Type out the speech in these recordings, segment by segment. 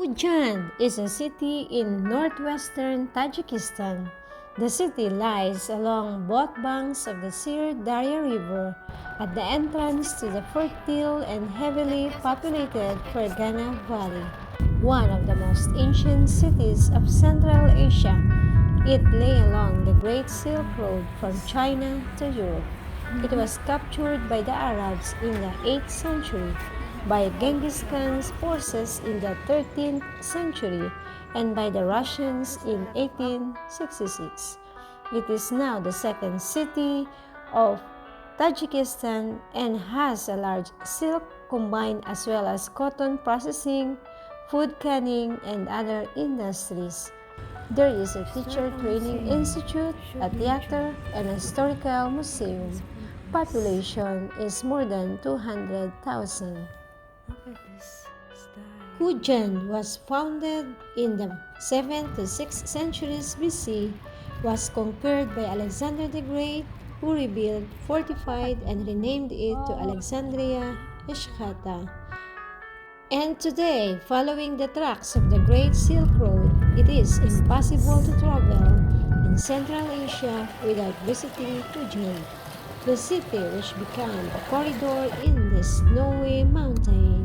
Khujand is a city in northwestern Tajikistan. The city lies along both banks of the Sir Darya River at the entrance to the fertile and heavily populated Fergana Valley, one of the most ancient cities of Central Asia. It lay along the Great Silk Road from China to Europe. It was captured by the Arabs in the 8th century, by Genghis Khan's forces in the 13th century, and by the Russians in 1866. It is now the second city of Tajikistan and has a large silk combine as well as cotton processing, food canning, and other industries. There is a teacher training institute, a theater, and a historical museum. Population is more than 200,000. Khujand was founded in the 7th to 6th centuries BC, was conquered by Alexander the Great, who rebuilt, fortified, and renamed it to Alexandria Eshkata. And today, following the tracks of the Great Silk Road, it is impossible to travel in Central Asia without visiting Khujand, the city which became a corridor in the snowy mountain.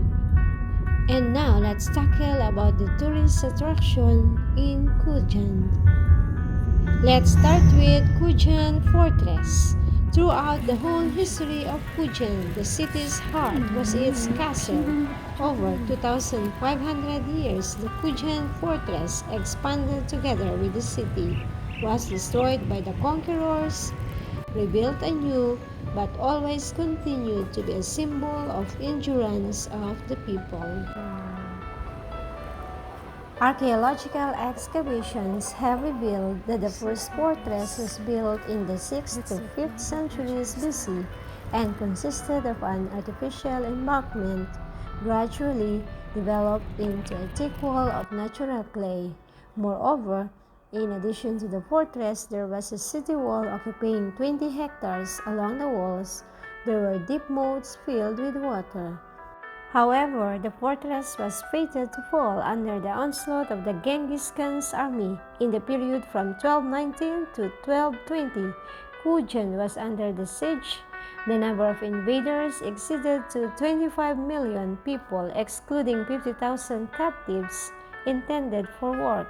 And now let's tackle about the tourist attraction in Khujand. Let's start with Khujand Fortress. Throughout the whole history of Khujand, the city's heart was its castle. Over 2,500 years, the Khujand Fortress expanded together with the city, was destroyed by the conquerors, rebuilt anew, but always continued to be a symbol of endurance of the people. Archaeological excavations have revealed that the first fortress was built in the 6th to 5th centuries BC and consisted of an artificial embankment gradually developed into a thick wall of natural clay. Moreover, in addition to the fortress, there was a city wall occupying 20 hectares along the walls. There were deep moats filled with water. However, the fortress was fated to fall under the onslaught of the Genghis Khan's army. In the period from 1219 to 1220, Khujand was under the siege. The number of invaders exceeded to 25 million people, excluding 50,000 captives intended for war.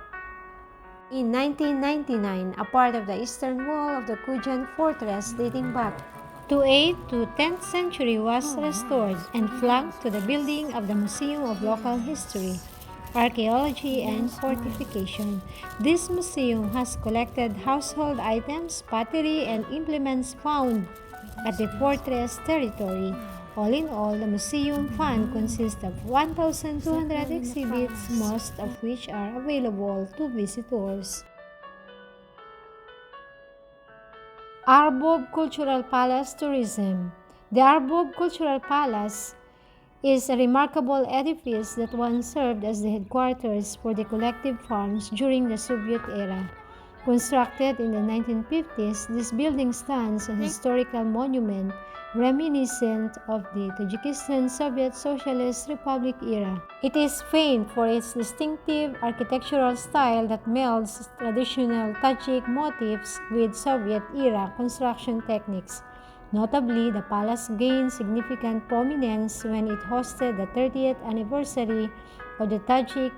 In 1999, a part of the eastern wall of the Khujand fortress dating back to 8th to 10th century was restored and flanked to the building of the Museum of Local History, Archaeology and Fortification. This museum has collected household items, pottery, and implements found at the fortress territory. All in all, the museum fund consists of 1,200 exhibits, most of which are available to visitors. Arbob Cultural Palace Tourism. The Arbob Cultural Palace is a remarkable edifice that once served as the headquarters for the collective farms during the Soviet era. Constructed in the 1950s, this building stands as a historical monument reminiscent of the Tajikistan Soviet Socialist Republic era. It is famed for its distinctive architectural style that melds traditional Tajik motifs with Soviet-era construction techniques. Notably, the palace gained significant prominence when it hosted the 30th anniversary of the Tajik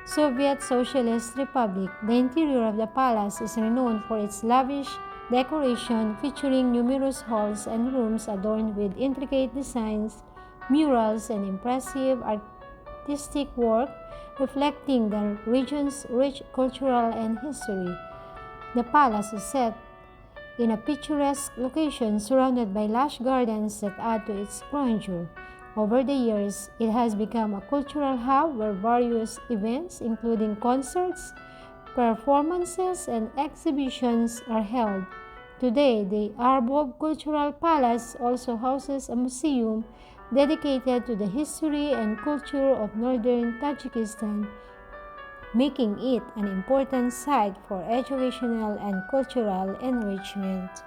Soviet Socialist Republic. The interior of the palace is renowned for its lavish decoration featuring numerous halls and rooms adorned with intricate designs, murals, and impressive artistic work reflecting the region's rich cultural and history. The palace is set in a picturesque location surrounded by lush gardens that add to its grandeur. Over the years, it has become a cultural hub where various events, including concerts, performances, and exhibitions, are held. Today, the Arbob Cultural Palace also houses a museum dedicated to the history and culture of northern Tajikistan, making it an important site for educational and cultural enrichment.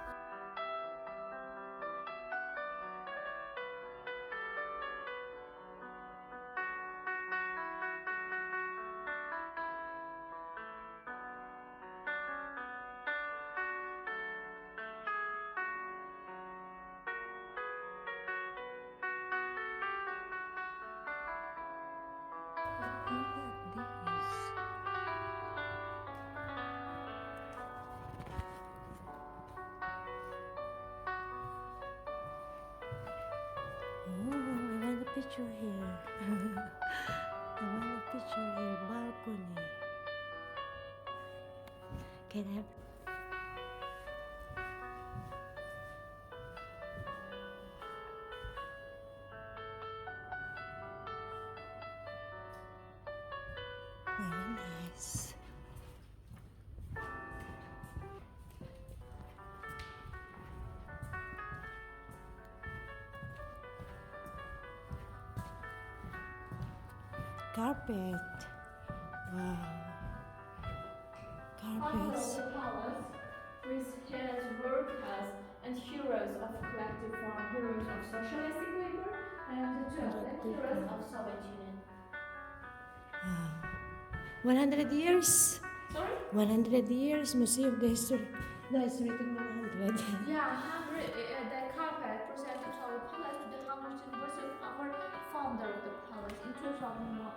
picture here. I want a picture here. Balcony. Can I have very nice. Carpet. Wow. Carpets. The palace, with his workers and heroes of collective farm, heroes of socialistic labor, and the toilet heroes of Soviet Union. 100 years. Sorry? 100 years. Museum of the History. No, it's written 100. Yeah, the carpet presented to our palace to the 100th anniversary of our founder of the palace in 2001.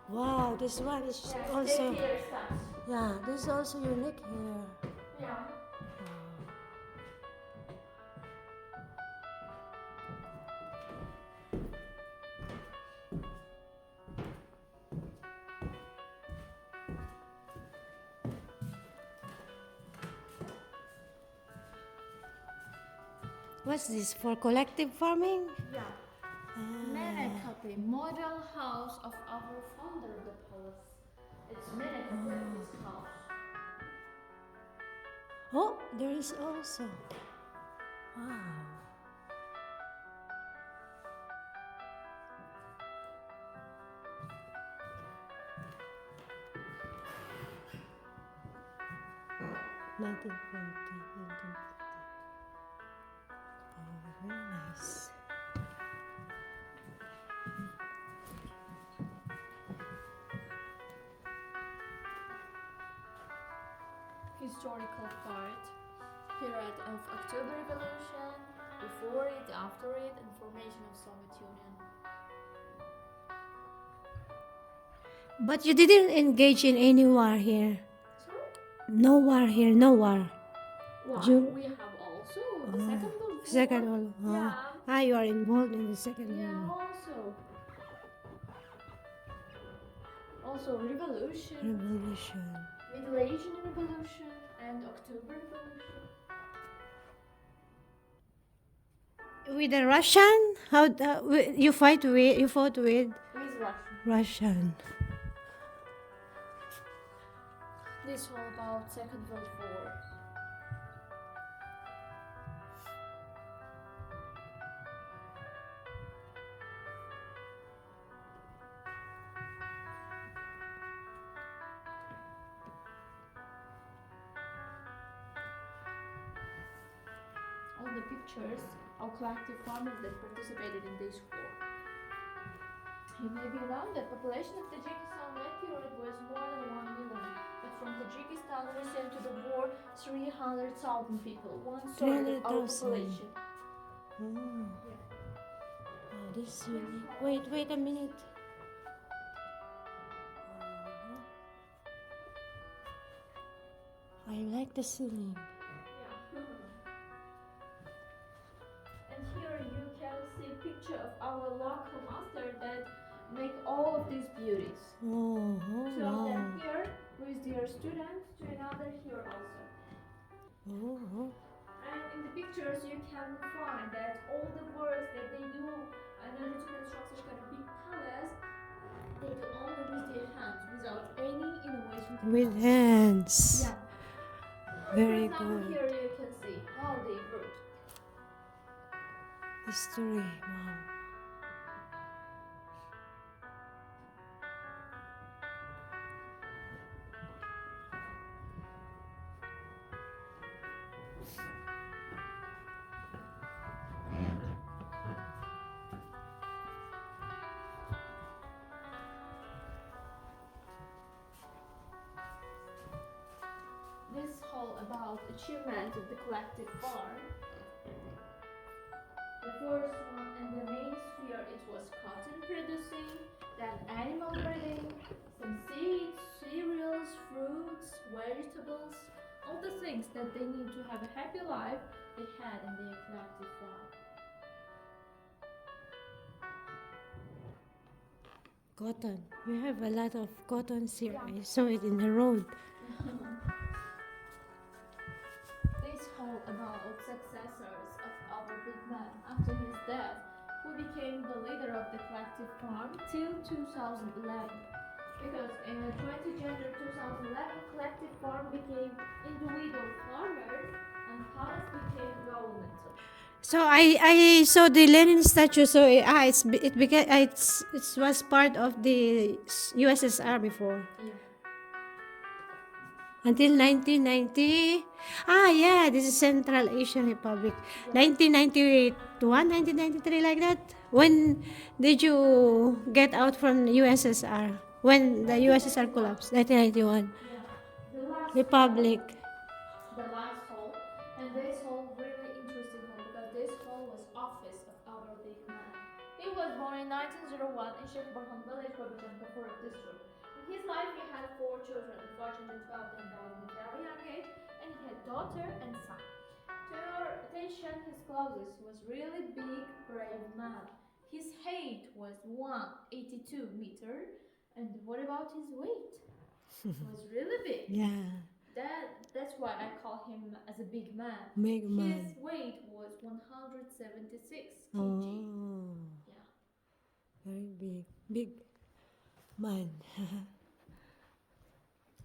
Wow, this one is Yeah, also. take care steps. Yeah, this is also unique here. Yeah. What's this for collective farming? Yeah. Minute copy, model house of our founder of the palace. It's minute copy of his house. Oh, there is also. Wow. Nineteen 1940. Oh, very nice. Historical part, period of October Revolution, before it, after it, and formation of Soviet Union. But you didn't engage in any war here. Sorry? No war here, no war. Why? You- We have also the Second World War. Second World War. Yeah. Ah, you are involved in the Second Yeah, World War. also Revolution, Revolution. Middle Asian Revolution, and October Revolution. With the Russian? How you fought with With Russia. Russian? This is all about Second World War. All the pictures of collective farmers that participated in this war. You may be known that population of Tajikistan that period was more than 1 million, but from Tajikistan we sent to the war 300,000 people, one third of our 300,000. population. Oh. Yeah. Oh, this is unique. Wait a minute. I like the ceiling. Yeah. And here you can see picture of our local master that make all of these beauties. Oh, Two of wow. them here with their students, to another here also. Oh. And in the pictures you can find that all the works that they do in order to construct such kind of big palace, they do only with their hands without any innovation. With hands. Yeah. Very For example, good. here you can see how they work. History. Wow. This is all about achievement of the collective farm. The first one and the main sphere it was cotton producing, then animal breeding, some seeds, cereals, fruits, vegetables, all the things that they need to have a happy life they had in their collective farm. Cotton. We have a lot of cottons here. I saw it in the road. This whole about successors of our big man after his death, who became the leader of the collective farm till 2011. Because in 20 January 2011, collective farm became individual farmers and palace became governmental. So I saw the Lenin statue. So it became it was part of the USSR before. Yeah. Until 1990. Ah, yeah, this is Central Asian Republic. 1991, 1993, like that. When did you get out from USSR? When the USSR collapsed? 1991. Yeah. The last Republic. the last hall, and this hall really interesting hall because this hall was office of our big man. He was born in 1901 in Sheikh Burhan village, Khujand Fortress district. In his life, he had 4 children. Unfortunately, 2 of them died in a very young age, and he had daughter and son. To your attention, his clothes was really big, brave man. His height was 182 meter, and what about his weight? It was really big. Yeah, That's why I call him as a big man. big His man. weight was 176 kg. Oh, Yeah. very big. Big man.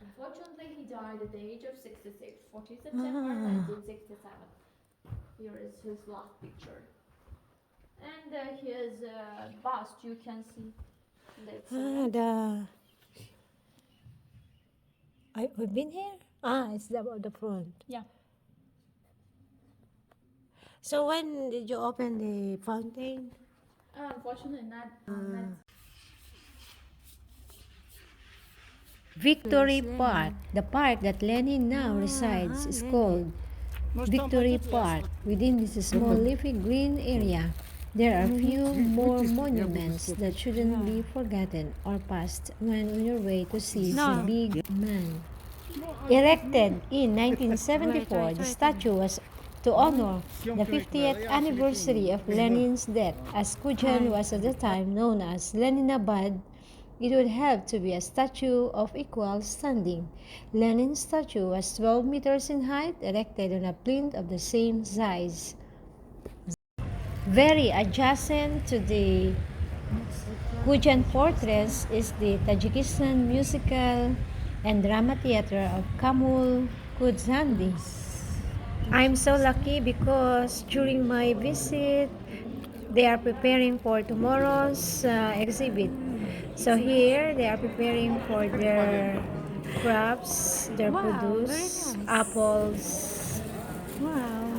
Unfortunately, he died at the age of 66, 40 September 1967. Here is his last picture. And his bust, you can see. We've been here? It's about the front. Yeah. So when did you open the fountain? Unfortunately, not. Victory Park, the park that Lenin now resides, is called Victory Park. Within this small leafy green area, there are few more monuments that shouldn't be forgotten or passed when on your way to see the big man. Erected in 1974, the statue was to honor the 50th anniversary of Lenin's death. As Khujand was at the time known as Leninabad, it would have to be a statue of equal standing. Lenin's statue was 12 meters in height, erected on a plinth of the same size. Very adjacent to the Khujand Fortress is the Tajikistan musical and drama theater of Kamul Khujandi. I'm so lucky because during my visit, they are preparing for tomorrow's exhibit. So here they are preparing for their crops, their produce, very nice. apples. Wow.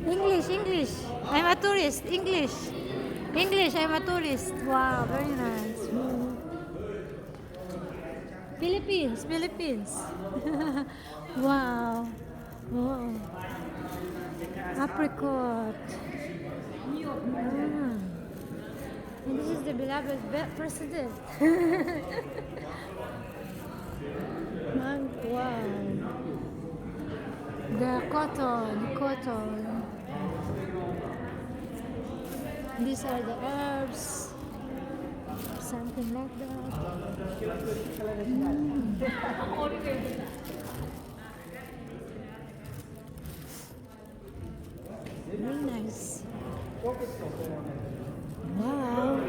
English. I'm a tourist. English, I'm a tourist. Wow, very nice. Philippines. Wow. Oh. Apricot. And this is the beloved president. Wow. The cotton. These are the herbs. Something like that. Very nice. Wow.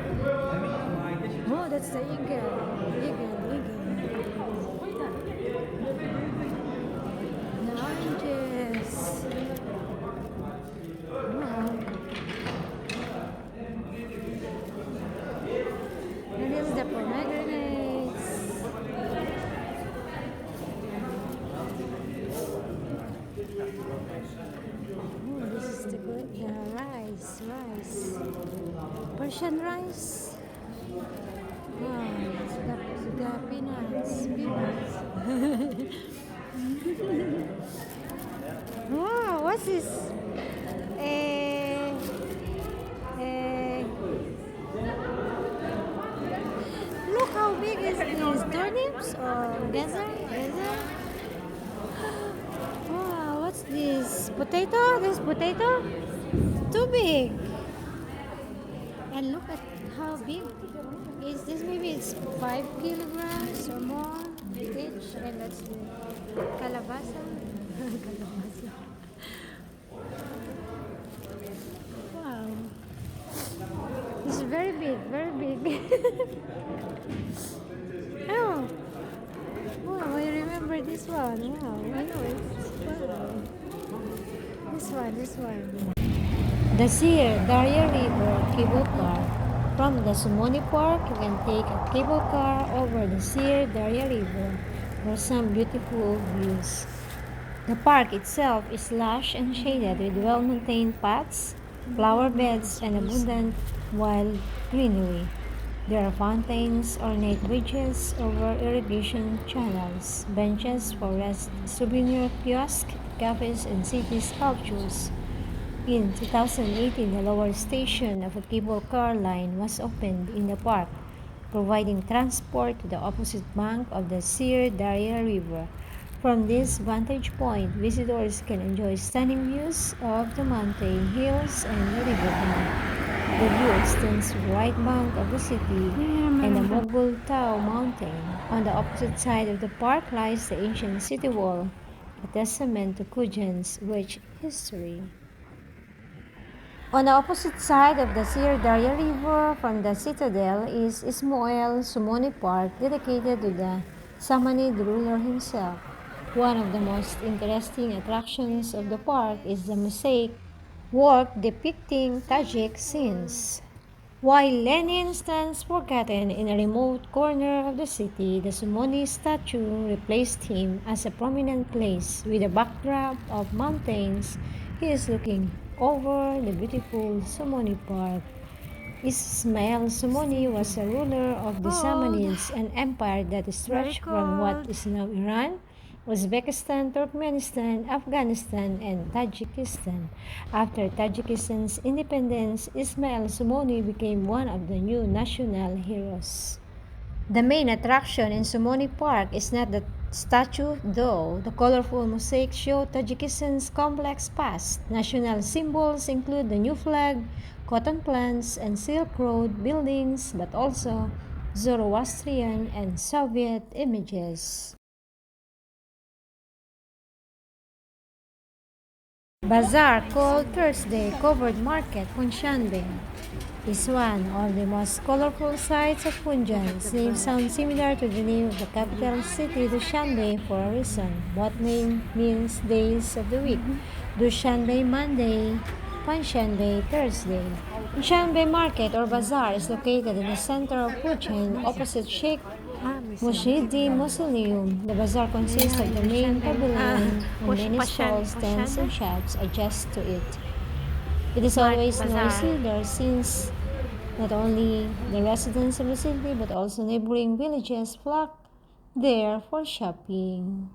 Oh, that's the eagle. The oranges. Wow. And this is the pomegranates. Oh, this is the good rice. Persian rice. Wow, the peanuts. Wow, what's this? Look how big is these turnips or gazer? Wow, what's this? Potato? This potato? Too big. And look at how big. Is this maybe it's 5 kilograms or more each? And that's the calabasa. Calabasa. Wow. It's very big, very big. Oh, wow, I remember this one. Wow, I know it. Wow. This one. The Sir Daria River cable car. From the Somoni Park, you can take a cable car over the Sir Daria River for some beautiful views. The park itself is lush and shaded with well-maintained paths, flower beds, and abundant wild greenery. There are fountains, ornate bridges over irrigation channels, benches for rest, souvenir kiosks, cafes, and city sculptures. In 2018, the lower station of a cable car line was opened in the park, providing transport to the opposite bank of the Sir Daria River. From this vantage point, visitors can enjoy stunning views of the mountain hills and the riverbank. The view extends to the right bank of the city and the Mogul Tau mountain. On the opposite side of the park lies the ancient city wall, a testament to Khujand's rich history. On the opposite side of the Sir Daria River from the citadel is Ismail Somoni Park, dedicated to the Samanid ruler himself. One of the most interesting attractions of the park is the mosaic work depicting Tajik scenes. While Lenin stands forgotten in a remote corner of the city, the Somoni statue replaced him as a prominent place with a backdrop of mountains. He is looking over the beautiful Somoni Park. Ismail Somoni was a ruler of the Samanids, an empire that stretched from what is now Iran, Uzbekistan, Turkmenistan, Afghanistan, and Tajikistan. After Tajikistan's independence, Ismail Somoni became one of the new national heroes. The main attraction in Somoni Park is not the statue, though. The colorful mosaics show Tajikistan's complex past. National symbols include the new flag, cotton plants, and Silk Road buildings, but also Zoroastrian and Soviet images. Bazaar, called Thursday Covered Market, Panchshanbe, is one of the most colorful sights of Punjab. Its name sounds similar to the name of the capital city, Dushanbe, for a reason. Both name means days of the week. Dushanbe Monday, Panchshanbe Thursday. Panchshanbe Market or Bazaar is located in the center of Khujand, opposite Sheikh Mushidi Mausoleum. The bazaar consists of the main pavilion and many stalls, stands, and shops adjacent to it. It is always noisy. There since not only the residents of the city but also neighboring villages flock there for shopping.